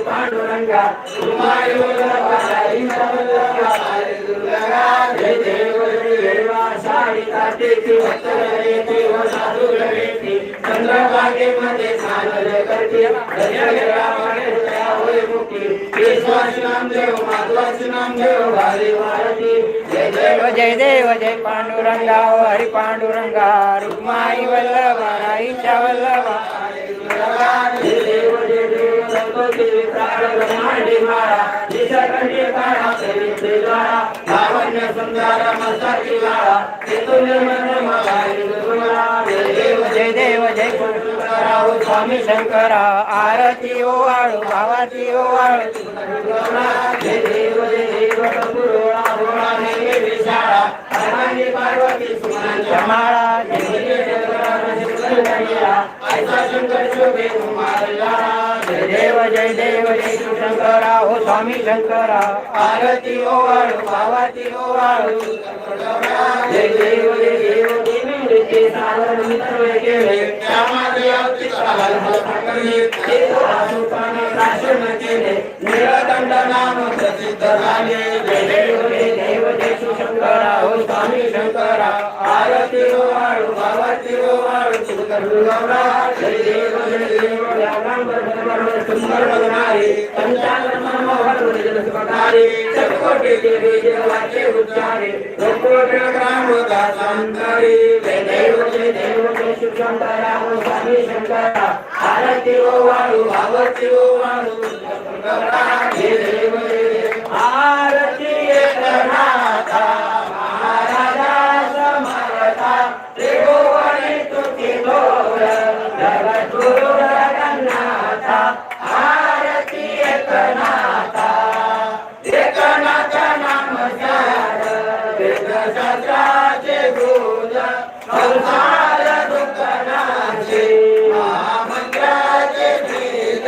पांडुरंगा रुक्माई वल्लभा राईंचा वल्लभा हरे दुर्गा जय देव जय देवा साडी कार्तिकी भक्तगणेती व साधुगणेती चंद्रभागेमध्ये स्नान करते दर्शनामध्ये हृदया होय मुक्ती केशवासी नामदेव माधवासी नामदेव भारी भारती जय देव जय पांडुरंगा हरि पांडुरंगा रुक्माई वल्लभा राईंचा वल्लभा जय देव संतोषी प्राण ब्रह्मांडी माळा दिशाकंठी काळा सेविते द्वारा लावण्य सुंदर मस्तकी लाळा चैतन्य मन मगाई गुरुला जय देव जय शंकरा स्वामी शंकरा आरती ओवाळू भावाती ओवाळू जय देव कपुरोळा भोळा नेमी विशाळा हरमानी पार्वती सुमनांच्या माळा जय देव जय देव जय शंकरा हो स्वामी शंकरा आरती ओवाळू भावाती ओवाळू जय देव देवी सागर मित्र केले त्यामध्ये अवती सागर हलकर्णी आसुपाने प्राशन केले निळकंठ नाम प्रसिद्ध झाले जय देव जय शंकरा हो स्वामी शंकरा आरती ओवाळू भावाती ओवाळू जय देव सुंदर बघणारे पंचांग मनोहर जलस्पटारे चकोटे देवी देवाचे उच्चारे लोकोटे ग्राम दासांतरे जय देव जय शंकरा हो स्वामी शंकरा आरती ओवाळू भावती ओवाळू जय देव आरती एकनाथा महाराजा समर्था त्रिभुवने तुझी गौर जगद्गुरु जगन्नाथा आरती एकनाथा एकनाथ नाम सार वेदशास्त्राचे गुण संसार दुःखनाचे महामंत्राचे बीज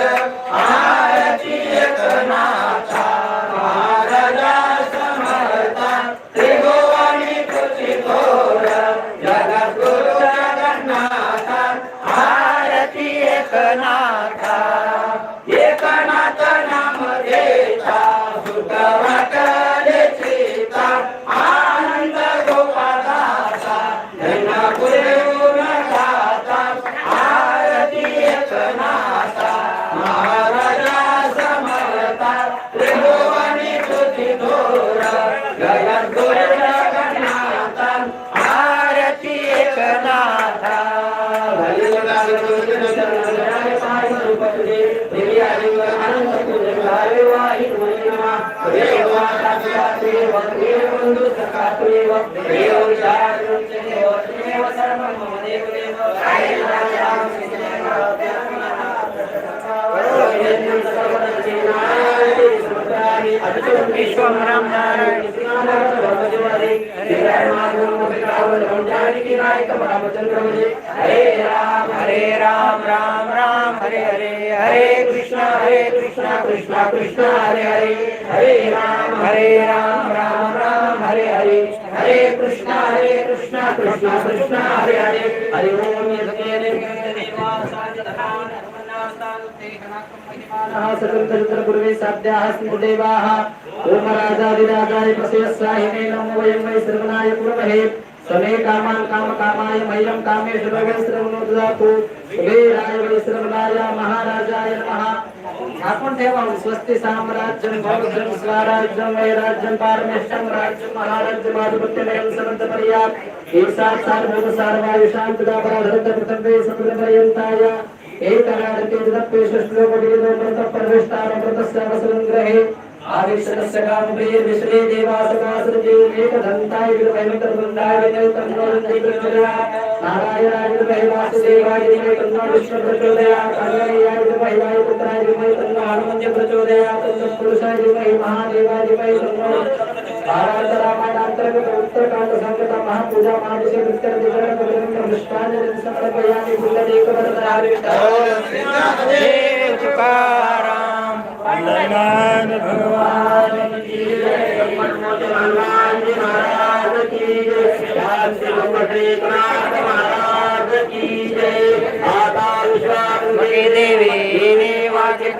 आरती एकनाथा महाराजा समर्था त्रिभुवने तुझी गौर जगद्गुरु जगन्नाथा आरती एकनाथा एकनाथ नाम देता सुख वाटले सीता आनंद गोपादासा धन पुरेऊन गाता आरती एकनाथा महाराजा समर्था त्रिभुवने तुझी गौर जगद्गुरु जगन्नाथा आरती एकनाथा विश्वम राम नारायण हरे राम राम राम हरे हरे हरे कृष्णा कृष्णा कृष्णा हरे हरे हरे राम राम राम हरे हरे हरे कृष्णा कृष्णा कृष्णा हरे हरे हरि ओम पूर्वे साध्याः स्मृदेवाः ओम राजाधिराजाय प्रसेयस्वाहिने नमो वयं वै सर्वनाय कुर्महे समे कामान् कामकामाय मह्यं कामेषु सर्वं सर्वं ददातु कुबेराय वै सर्वनाय महाराजाय नमः आपण ठेवा स्वस्ति साम्राज्यं भौज्यं स्वराज्यं वैराज्यं पारमेष्ठं राज्यं महाराज्यं आधिपत्यमयं समन्तपर्याप् ईशात् सार्वभौम सार्वायुषान्तदा पराधरत पृथ्वी समुद्रपर्यन्ताय एकनादते तदप्येषु श्लोकवेदोमृतः परमेष्टारमृतस्यावसरङ्ग्रहे आविष्टस्य कामप्रिये विश्वे देवासुरासुरजे एकदन्ताय विदुभैमितर्वन्दाय विदयतन्नोरन्दै प्रचोदयात् नारायणाय विदुभै वासुदेवाय धीमहि तन्नो विष्णुः प्रचोदयात् काल्याय विदुभै वायुपुत्राय धीमहि तन्नो हनुमन्त प्रचोदयात् तत्पुरुषाय धीमहि महादेवाय धीमहि तन्नो रामायणान्तर्गत उत्तरकाण्ड संहिता महापूजा महाभिषेक उत्तर दिगरण प्रबंध पुष्पांजलि समर्पयामि फुल्लदेकवरदारि देव तुकाराम हनुमान भगवान की जय हनुमान जी महाराज की जय श्री महाराज की जय माता विश्वामित्री देवी ने वाक्य